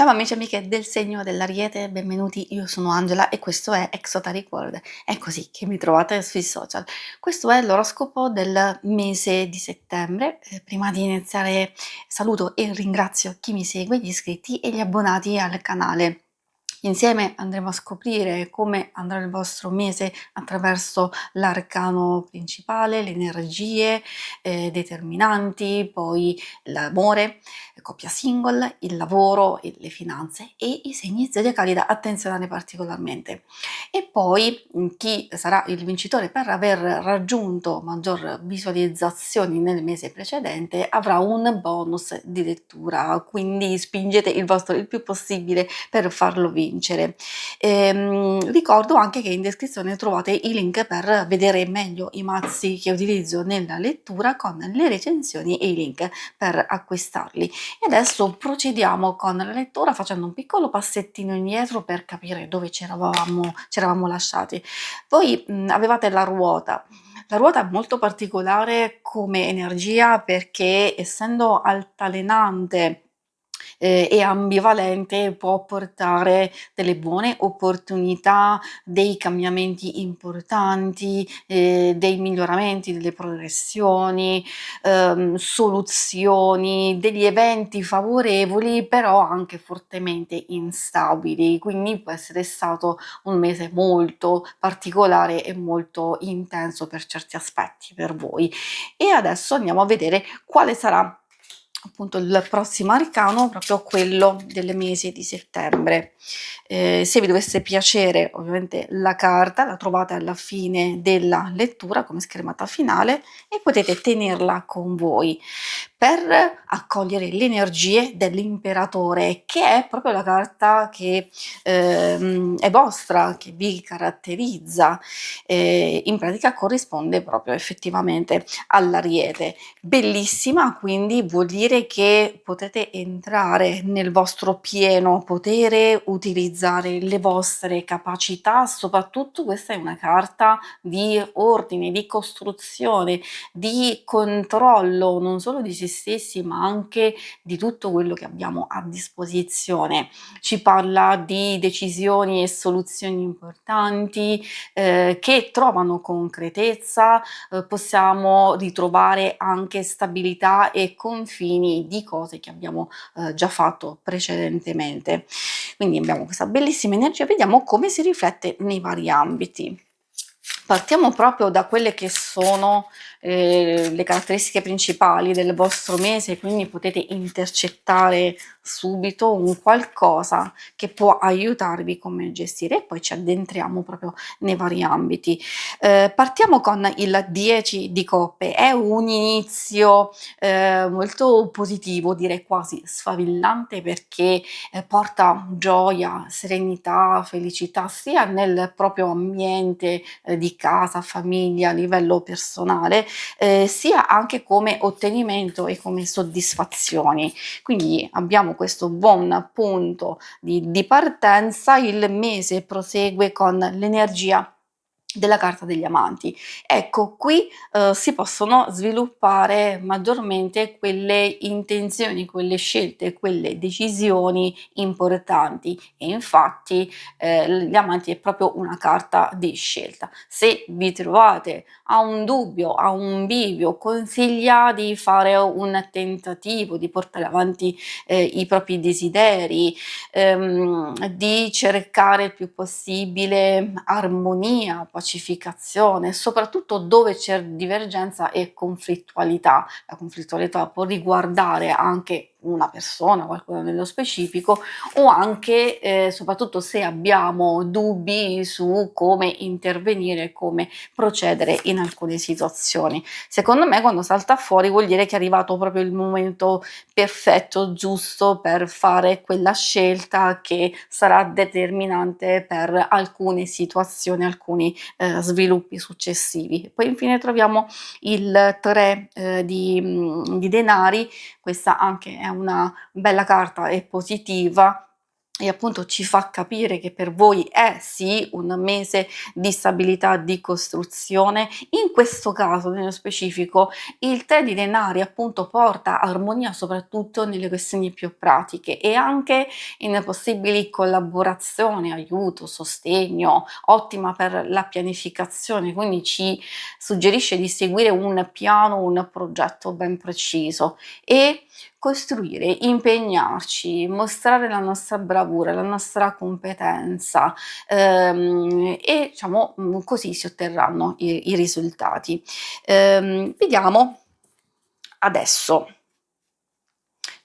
Ciao amici e amiche del segno dell'Ariete, benvenuti, io sono Angela e questo è Exoteric World. È così che mi trovate sui social. Questo è l'oroscopo del mese di settembre. Prima di iniziare saluto e ringrazio chi mi segue, gli iscritti e gli abbonati al canale. Insieme andremo a scoprire come andrà il vostro mese attraverso l'arcano principale, le energie determinanti, poi l'amore, coppia single, il lavoro, le finanze e i segni zodiacali da attenzionare particolarmente. E poi chi sarà il vincitore per aver raggiunto maggior visualizzazioni nel mese precedente avrà un bonus di lettura, quindi spingete il vostro il più possibile per farlo vincere. Ricordo anche che in descrizione trovate i link per vedere meglio i mazzi che utilizzo nella lettura con le recensioni e i link per acquistarli. E adesso procediamo con la lettura facendo un piccolo passettino indietro per capire dove c'eravamo lasciati. Voi avevate la ruota. La ruota è molto particolare come energia perché essendo altalenante e ambivalente può portare delle buone opportunità, dei cambiamenti importanti, dei miglioramenti, delle progressioni, soluzioni, degli eventi favorevoli, però anche fortemente instabili. Quindi può essere stato un mese molto particolare e molto intenso per certi aspetti per voi. E adesso andiamo a vedere quale sarà appunto il prossimo arcano, proprio quello del mese di settembre. Se vi dovesse piacere ovviamente la carta la trovate alla fine della lettura come schermata finale e potete tenerla con voi per accogliere le energie dell'imperatore, che è proprio la carta che è vostra, che vi caratterizza, in pratica corrisponde proprio effettivamente all'Ariete. Bellissima, quindi vuol dire che potete entrare nel vostro pieno potere, utilizzare le vostre capacità, soprattutto questa è una carta di ordine, di costruzione, di controllo non solo di se stessi ma anche di tutto quello che abbiamo a disposizione. Ci parla di decisioni e soluzioni importanti che trovano concretezza, possiamo ritrovare anche stabilità e confini di cose che abbiamo già fatto precedentemente. Quindi abbiamo questa bellissima energia, vediamo come si riflette nei vari ambiti. Partiamo proprio da quelle che sono le caratteristiche principali del vostro mese, quindi potete intercettare subito un qualcosa che può aiutarvi come gestire e poi ci addentriamo proprio nei vari ambiti. Partiamo con il 10 di coppe, è un inizio molto positivo, direi quasi sfavillante perché porta gioia, serenità, felicità sia nel proprio ambiente di casa, famiglia, a livello personale, sia anche come ottenimento e come soddisfazioni. Quindi abbiamo questo buon punto di partenza, il mese prosegue con l'energia della carta degli amanti. Ecco, qui si possono sviluppare maggiormente quelle intenzioni, quelle scelte, quelle decisioni importanti e infatti gli amanti è proprio una carta di scelta. Se vi trovate a un dubbio, a un bivio, consiglia di fare un tentativo, di portare avanti i propri desideri, di cercare il più possibile armonia, pacificazione, soprattutto dove c'è divergenza e conflittualità. La conflittualità può riguardare anche una persona, qualcuno nello specifico, o anche soprattutto se abbiamo dubbi su come intervenire, come procedere in alcune situazioni. Secondo me quando salta fuori vuol dire che è arrivato proprio il momento perfetto, giusto per fare quella scelta che sarà determinante per alcune situazioni, alcuni sviluppi successivi. Poi infine troviamo il 3 di denari, questa anche è una bella carta e positiva e appunto ci fa capire che per voi è sì un mese di stabilità, di costruzione. In questo caso, nello specifico, il 3 di denari appunto porta armonia soprattutto nelle questioni più pratiche e anche in possibili collaborazioni, aiuto, sostegno, ottima per la pianificazione, quindi ci suggerisce di seguire un piano, un progetto ben preciso e costruire, impegnarci, mostrare la nostra bravura, la nostra competenza, e diciamo, così si otterranno i risultati. Vediamo adesso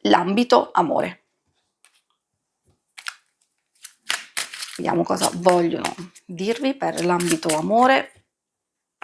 l'ambito amore. Vediamo cosa vogliono dirvi per l'ambito amore.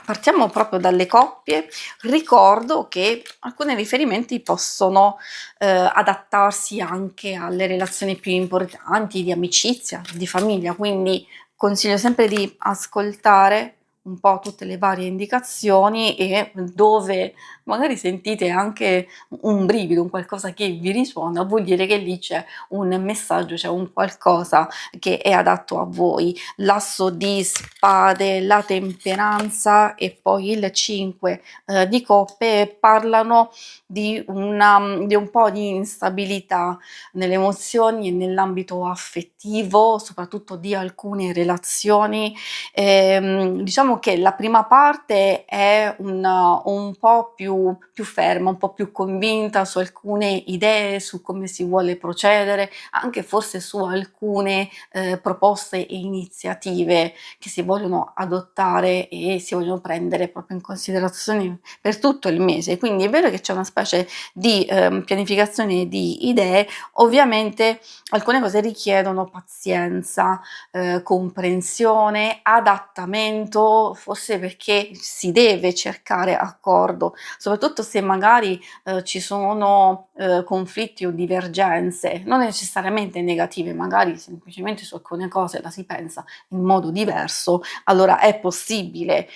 Partiamo proprio dalle coppie. Ricordo che alcuni riferimenti possono adattarsi anche alle relazioni più importanti, di amicizia, di famiglia, quindi consiglio sempre di ascoltare un po' tutte le varie indicazioni e dove magari sentite anche un brivido, un qualcosa che vi risuona, vuol dire che lì c'è un messaggio, c'è un qualcosa che è adatto a voi. L'asso di spade, la temperanza e poi il 5 di coppe parlano di un po' di instabilità nelle emozioni e nell'ambito affettivo, soprattutto di alcune relazioni. Diciamo che la prima parte è un po' più ferma, un po' più convinta su alcune idee, su come si vuole procedere, anche forse su alcune proposte e iniziative che si vogliono adottare e si vogliono prendere proprio in considerazione per tutto il mese. Quindi è vero che c'è una specie di pianificazione di idee, ovviamente alcune cose richiedono pazienza, comprensione, adattamento, forse perché si deve cercare accordo, soprattutto se magari ci sono conflitti o divergenze, non necessariamente negative, magari semplicemente su alcune cose la si pensa in modo diverso, allora è possibile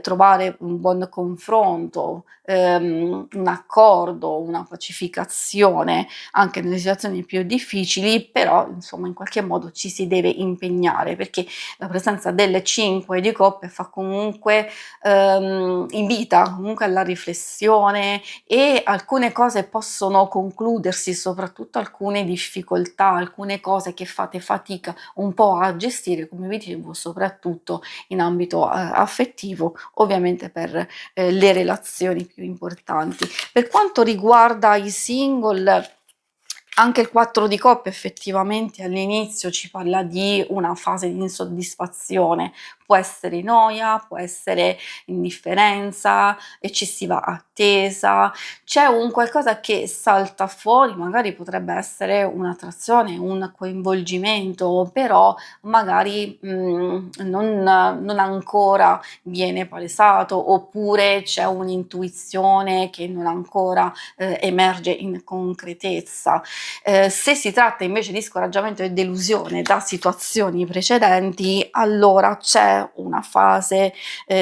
trovare un buon confronto, un accordo, una pacificazione anche nelle situazioni più difficili, però insomma in qualche modo ci si deve impegnare perché la presenza delle 5 di coppe fa comunque invita comunque alla riflessione e alcune cose possono concludersi, soprattutto alcune difficoltà, alcune cose che fate fatica un po' a gestire, come vi dicevo, soprattutto in ambito affettivo, ovviamente per le relazioni più importanti. Per quanto riguarda i single, anche il 4 di coppe effettivamente all'inizio ci parla di una fase di insoddisfazione, può essere noia, può essere indifferenza, eccessiva attesa, c'è un qualcosa che salta fuori, magari potrebbe essere un'attrazione, un coinvolgimento, però magari non ancora viene palesato, oppure c'è un'intuizione che non ancora emerge in concretezza. Se si tratta invece di scoraggiamento e delusione da situazioni precedenti, allora c'è una fase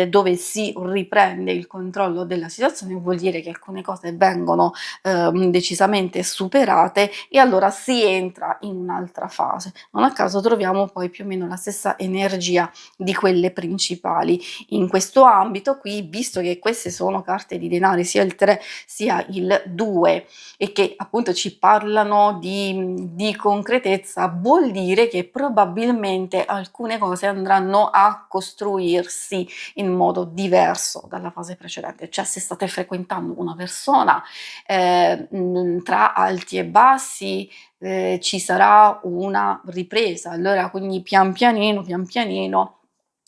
dove si riprende il controllo della situazione, vuol dire che alcune cose vengono decisamente superate e allora si entra in un'altra fase. Non a caso troviamo poi più o meno la stessa energia di quelle principali. In questo ambito qui, visto che queste sono carte di denari, sia il 3 sia il 2, e che appunto ci parlano di concretezza, vuol dire che probabilmente alcune cose andranno a costruirsi in modo diverso dalla fase precedente, cioè se state frequentando una persona tra alti e bassi ci sarà una ripresa, allora quindi pian pianino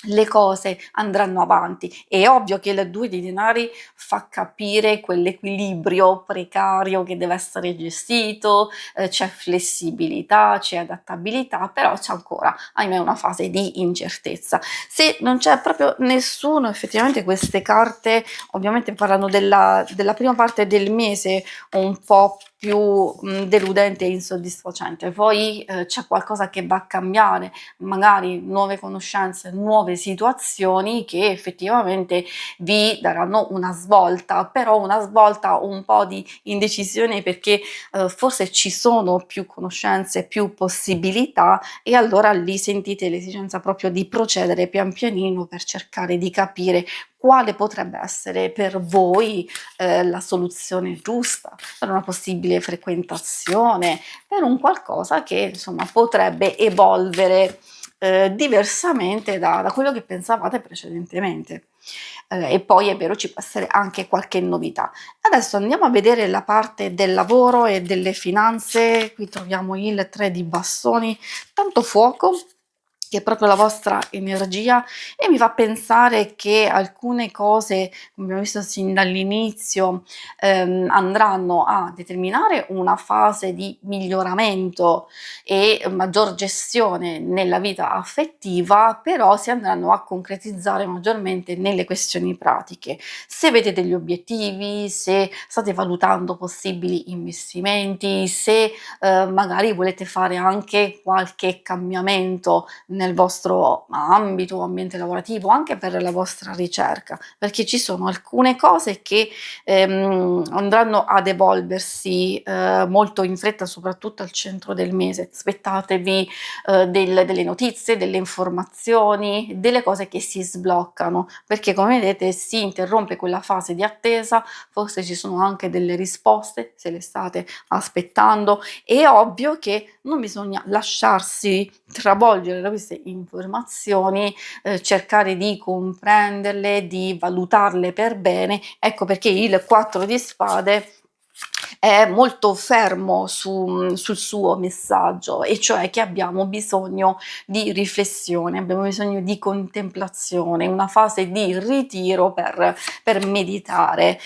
le cose andranno avanti. È ovvio che il 2 di denari fa capire quell'equilibrio precario che deve essere gestito, c'è flessibilità, c'è adattabilità, però c'è ancora, ahimè, una fase di incertezza. Se non c'è proprio nessuno, effettivamente queste carte ovviamente parlano della prima parte del mese un po' più deludente e insoddisfacente, poi c'è qualcosa che va a cambiare, magari nuove conoscenze, nuove nuove situazioni che effettivamente vi daranno una svolta, però una svolta un po' di indecisione perché forse ci sono più conoscenze, più possibilità e allora lì sentite l'esigenza proprio di procedere pian pianino per cercare di capire quale potrebbe essere per voi la soluzione giusta per una possibile frequentazione, per un qualcosa che insomma potrebbe evolvere diversamente da quello che pensavate precedentemente. E poi è vero, ci può essere anche qualche novità. Adesso andiamo a vedere la parte del lavoro e delle finanze. Qui troviamo il 3 di bastoni, tanto fuoco, che è proprio la vostra energia e mi fa pensare che alcune cose, come abbiamo visto sin dall'inizio, andranno a determinare una fase di miglioramento e maggior gestione nella vita affettiva, però si andranno a concretizzare maggiormente nelle questioni pratiche. Se avete degli obiettivi, se state valutando possibili investimenti, se magari volete fare anche qualche cambiamento nel vostro ambito, ambiente lavorativo, anche per la vostra ricerca, perché ci sono alcune cose che andranno ad evolversi molto in fretta, soprattutto al centro del mese. Aspettatevi delle notizie, delle informazioni, delle cose che si sbloccano, perché come vedete si interrompe quella fase di attesa, forse ci sono anche delle risposte, se le state aspettando. È ovvio che non bisogna lasciarsi travolgere da queste informazioni, cercare di comprenderle, di valutarle per bene. Ecco perché il 4 di spade è molto fermo sul suo messaggio, e cioè che abbiamo bisogno di riflessione, abbiamo bisogno di contemplazione, una fase di ritiro per meditare,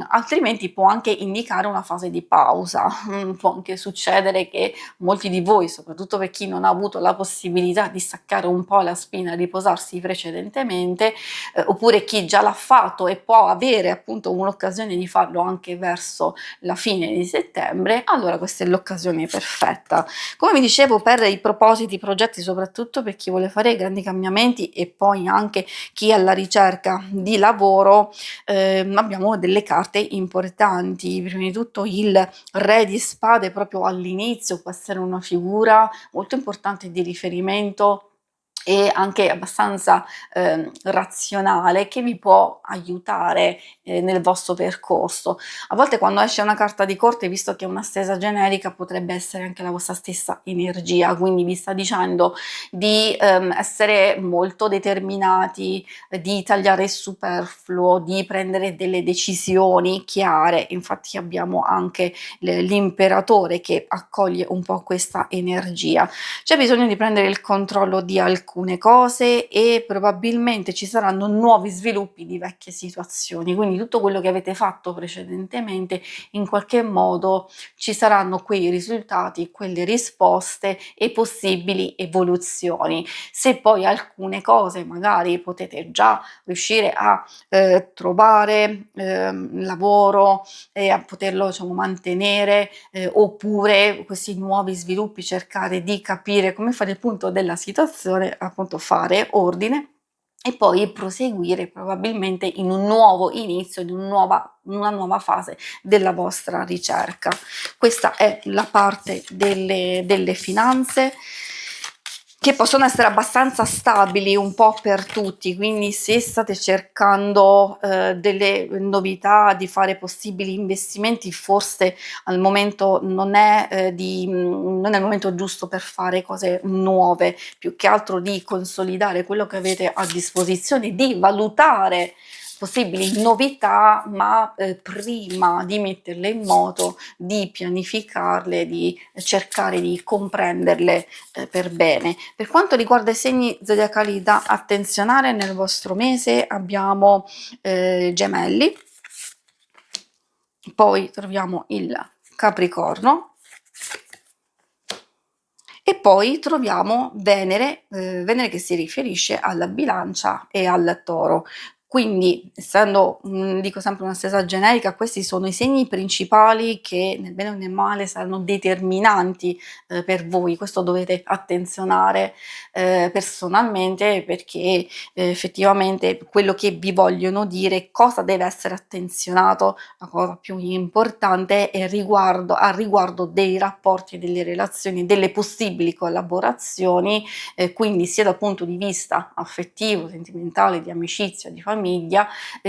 altrimenti può anche indicare una fase di pausa. Può anche succedere che molti di voi, soprattutto per chi non ha avuto la possibilità di staccare un po' la spina e riposarsi precedentemente, oppure chi già l'ha fatto e può avere appunto un'occasione di farlo anche verso la fine di settembre, allora questa è l'occasione perfetta. Come vi dicevo, per i propositi, i progetti, soprattutto per chi vuole fare grandi cambiamenti e poi anche chi è alla ricerca di lavoro, abbiamo delle carte importanti. Prima di tutto il Re di Spade proprio all'inizio può essere una figura molto importante di riferimento e anche abbastanza razionale, che vi può aiutare nel vostro percorso. A volte quando esce una carta di corte, visto che è una stesa generica, potrebbe essere anche la vostra stessa energia, quindi vi sta dicendo di essere molto determinati, di tagliare il superfluo, di prendere delle decisioni chiare. Infatti abbiamo anche l'imperatore che accoglie un po' questa energia. C'è bisogno di prendere il controllo di alcune cose e probabilmente ci saranno nuovi sviluppi di vecchie situazioni, quindi tutto quello che avete fatto precedentemente, in qualche modo ci saranno quei risultati, quelle risposte e possibili evoluzioni. Se poi alcune cose magari potete già riuscire a trovare lavoro e a poterlo, diciamo, mantenere, oppure questi nuovi sviluppi, cercare di capire come fare il punto della situazione, appunto fare ordine e poi proseguire probabilmente in un nuovo inizio, in una nuova fase della vostra ricerca. Questa è la parte delle finanze, che possono essere abbastanza stabili un po' per tutti, quindi se state cercando delle novità, di fare possibili investimenti, forse al momento non è il momento giusto per fare cose nuove, più che altro di consolidare quello che avete a disposizione, di valutare possibili novità, ma prima di metterle in moto, di pianificarle, di cercare di comprenderle per bene. Per quanto riguarda i segni zodiacali da attenzionare nel vostro mese, abbiamo Gemelli, poi troviamo il Capricorno e poi troviamo Venere, Venere che si riferisce alla Bilancia e al Toro. Quindi, essendo, dico sempre una stesa generica, questi sono i segni principali che nel bene o nel male saranno determinanti, per voi. Questo dovete attenzionare, personalmente perché, effettivamente quello che vi vogliono dire, cosa deve essere attenzionato, la cosa più importante è riguardo dei rapporti, delle relazioni, delle possibili collaborazioni, quindi sia dal punto di vista affettivo, sentimentale, di amicizia, di famiglia,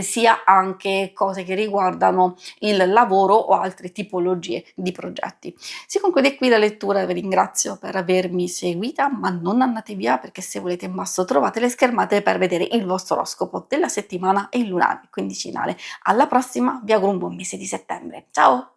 sia anche cose che riguardano il lavoro o altre tipologie di progetti. Si conclude qui la lettura, vi ringrazio per avermi seguita, ma non andate via perché se volete in basso trovate le schermate per vedere il vostro oroscopo della settimana e il lunare quindicinale. Alla prossima, vi auguro un buon mese di settembre. Ciao!